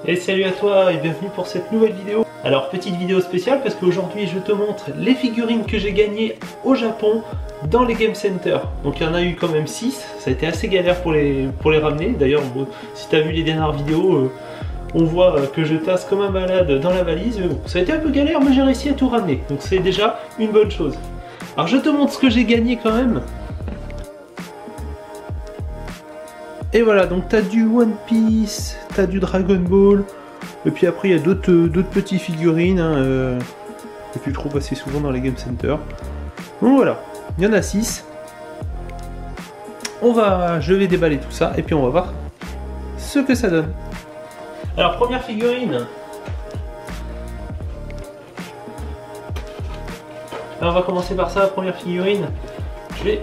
Et salut à toi et bienvenue pour cette nouvelle vidéo. Alors petite vidéo spéciale parce qu'aujourd'hui je te montre les figurines que j'ai gagnées au Japon dans les Game Center. Donc il y en a eu quand même 6, ça a été assez galère pour les ramener. D'ailleurs si tu as vu les dernières vidéos, on voit que je tasse comme un malade dans la valise. Ça a été un peu galère mais j'ai réussi à tout ramener. Donc c'est déjà une bonne chose. Alors je te montre ce que j'ai gagné quand même. Et voilà, donc t'as du One Piece, t'as du Dragon Ball, et puis après il y a d'autres petites figurines que tu trouves assez souvent dans les Game Center. Donc voilà, il y en a 6. Je vais déballer tout ça, et puis on va voir ce que ça donne. Alors première figurine. Alors, on va commencer par ça, première figurine. Je vais...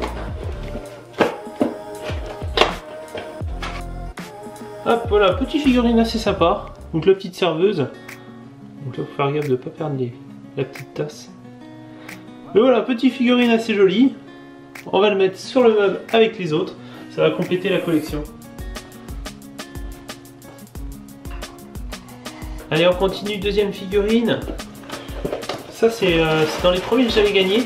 Hop, voilà, petite figurine assez sympa. Donc la petite serveuse. Donc là, faut faire gaffe de ne pas perdre la petite tasse. Mais voilà, petite figurine assez jolie. On va le mettre sur le meuble avec les autres. Ça va compléter la collection. Allez, on continue, deuxième figurine. Ça, c'est dans les premiers que j'avais gagné.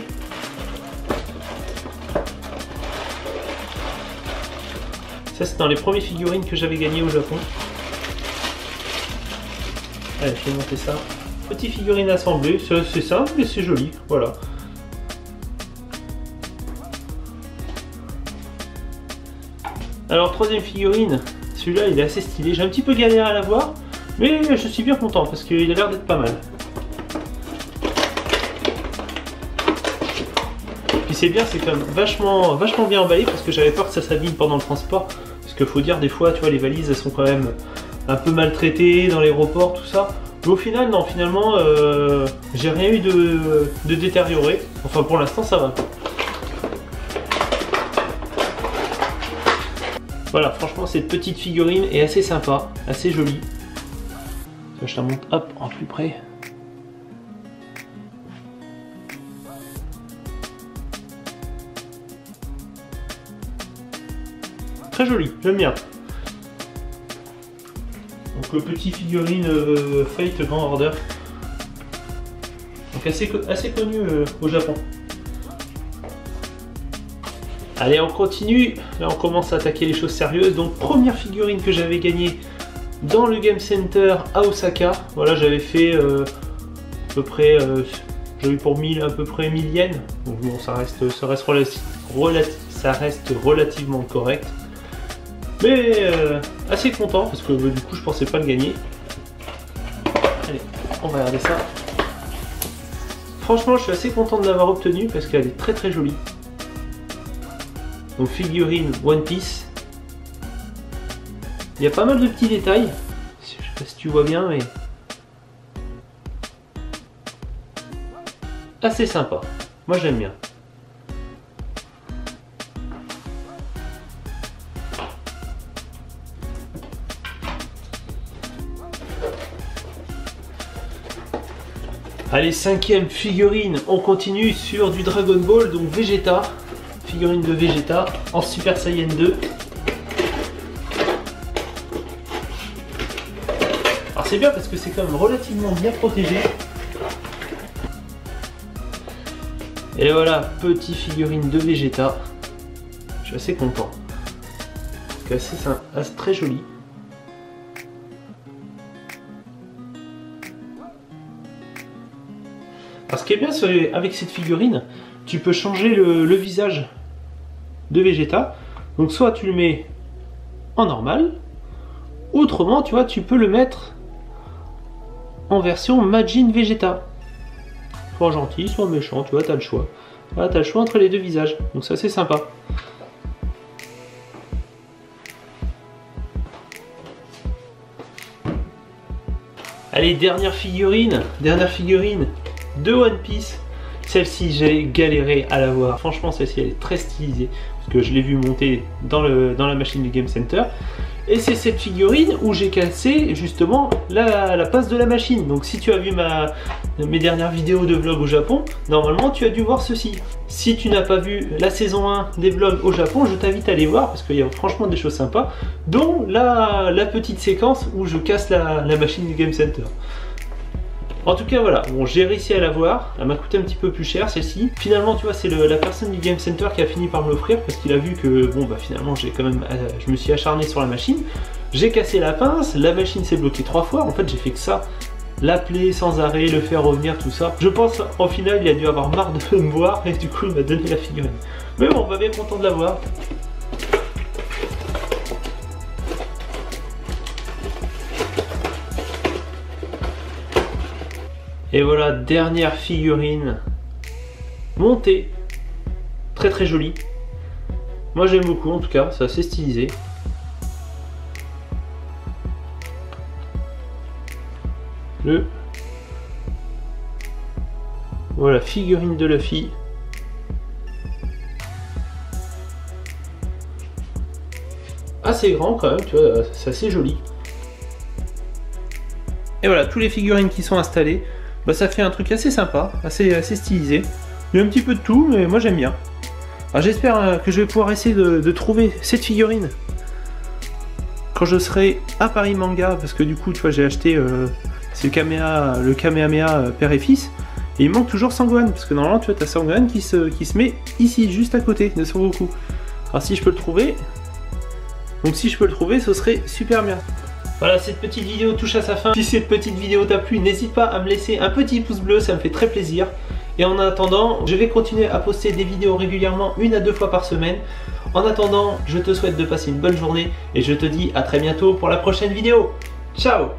Ça, c'est dans les premières figurines que j'avais gagnées au Japon. Allez, je vais monter ça. Petite figurine assemblée, c'est simple et c'est joli, voilà. Alors, troisième figurine, celui-là il est assez stylé. J'ai un petit peu galéré à l'avoir, mais je suis bien content parce qu'il a l'air d'être pas mal. Puis c'est bien, c'est quand même vachement bien emballé parce que j'avais peur que ça s'abîme pendant le transport. Parce qu'il faut dire, des fois, tu vois, les valises, elles sont quand même un peu maltraitées dans l'aéroport, tout ça. Mais au final, non, finalement, j'ai rien eu de détérioré. Enfin, pour l'instant, ça va. Voilà, franchement, cette petite figurine est assez sympa, assez jolie. Je la monte, hop, en plus près. Très joli, j'aime bien. Donc le petit figurine Fate Grand Order. Donc assez connu au Japon. Allez, on continue. Là on commence à attaquer les choses sérieuses. Donc première figurine que j'avais gagnée dans le Game Center à Osaka. Voilà, j'avais fait à peu près, j'avais eu pour 1000, à peu près 1000 yens. Donc bon, ça reste relativement correct. Mais assez content parce que du coup je pensais pas le gagner. Allez, on va regarder ça. Franchement je suis assez content de l'avoir obtenue parce qu'elle est très très jolie. Donc figurine One Piece. Il y a pas mal de petits détails. Je sais pas si tu vois bien mais... assez sympa. Moi j'aime bien. Allez, cinquième figurine, on continue sur du Dragon Ball, donc Vegeta, figurine de Vegeta en Super Saiyan 2. Alors c'est bien parce que c'est quand même relativement bien protégé. Et voilà, petite figurine de Vegeta, je suis assez content, c'est assez très joli. Alors ce qui est bien avec cette figurine, tu peux changer le visage de Vegeta. Donc soit tu le mets en normal, autrement tu vois tu peux le mettre en version Majin Vegeta. Soit gentil, soit méchant, tu vois, tu as le choix. Voilà, tu as le choix entre les deux visages, donc ça c'est sympa. Allez, dernière figurine de One Piece. Celle-ci j'ai galéré à la voir. Franchement celle-ci elle est très stylisée parce que je l'ai vu monter dans la machine du Game Center. Et c'est cette figurine où j'ai cassé justement la pince de la machine. Donc si tu as vu mes dernières vidéos de vlog au Japon, normalement tu as dû voir ceci. Si tu n'as pas vu la saison 1 des vlogs au Japon, je t'invite à aller voir parce qu'il y a franchement des choses sympas, dont la petite séquence où je casse la machine du Game Center. En tout cas voilà, bon, j'ai réussi à l'avoir, elle m'a coûté un petit peu plus cher celle-ci. Finalement tu vois c'est la personne du Game Center qui a fini par me l'offrir parce qu'il a vu que bon bah finalement je me suis acharné sur la machine. J'ai cassé la pince, la machine s'est bloquée 3 fois, en fait j'ai fait que ça. L'appeler sans arrêt, le faire revenir, tout ça. Je pense au final il a dû avoir marre de me voir et du coup il m'a donné la figurine. Mais bon, on va bien content de l'avoir. Et voilà, dernière figurine montée. Très très jolie. Moi j'aime beaucoup en tout cas, c'est assez stylisé. Voilà, figurine de Luffy. Assez grand quand même, tu vois, c'est assez joli. Et voilà, tous les figurines qui sont installées, bah, ça fait un truc assez sympa, assez stylisé. Il y a un petit peu de tout, mais moi j'aime bien. Alors j'espère que je vais pouvoir essayer de trouver cette figurine quand je serai à Paris Manga, parce que du coup, tu vois, j'ai acheté c'est le Kamehameha père et fils, et il manque toujours Sangohan, parce que normalement, tu vois, t'as Sangohan qui se met ici, juste à côté de Son Goku. Alors si je peux le trouver, donc si je peux le trouver, ce serait super bien. Voilà, cette petite vidéo touche à sa fin. Si cette petite vidéo t'a plu, n'hésite pas à me laisser un petit pouce bleu, ça me fait très plaisir. Et en attendant, je vais continuer à poster des vidéos régulièrement, 1 à 2 fois par semaine. En attendant, je te souhaite de passer une bonne journée et je te dis à très bientôt pour la prochaine vidéo. Ciao!